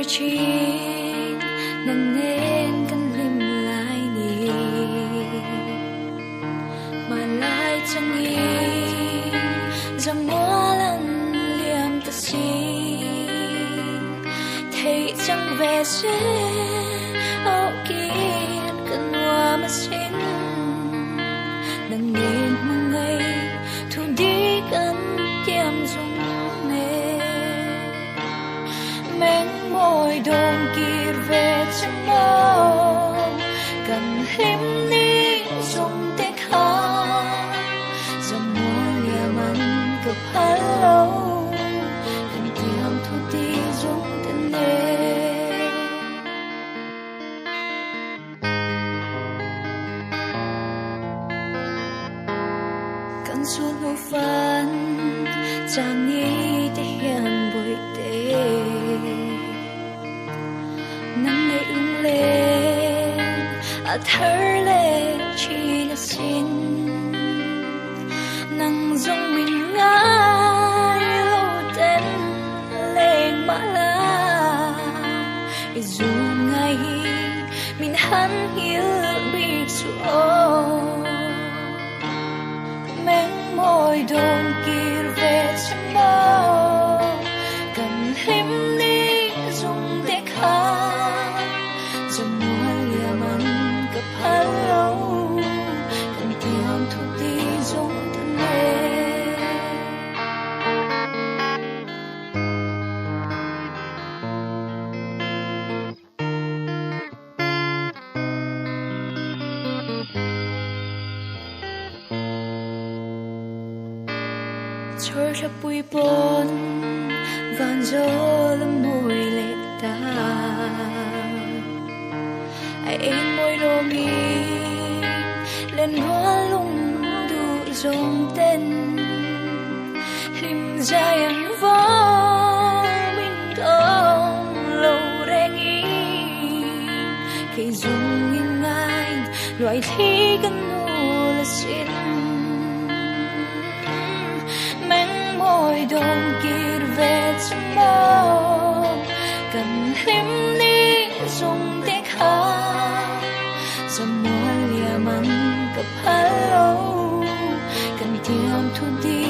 chín nâng nên căn lim lại nhỉ mà lại chẳng nghĩ rằng mỗi lần liềm ta xin thấy chẳng về sẽ ô kiên cần hoa mà xin nâng nên mong ngày thu đi cần tiêm dùng nè mến môi đồn kia về trong mơ cần him đi dùng tiếng hát dòng mưa lìa mặn cập hello cần tiêm thu đi dùng tên nè cần xuống hô phấn chẳng nghĩ để hiện bồi tê nắng ngày lung lên thở lên chỉ là xin nắng giống mình ngái lâu tên lên mã la dù ngày mình hắn hiểu biết số mến môi đồn kia về trong mơ cần him đi dùng để khát dòng mưa lìa mặn cập hello cần tiêm thu đi dùng thân mê trôi ra bụi bôn vàng gió lắm môi lệ ta anh môi đô mi lên hoa lung đủ dòng tên lim dài anh võ mình không lâu đen ý khi dùng in anh loại thi cần nô là xin môi đồn kia về trong mơ cần him đi dùng tiếng hát dòng mưa lìa mặn cập hello cần tiêm thu đi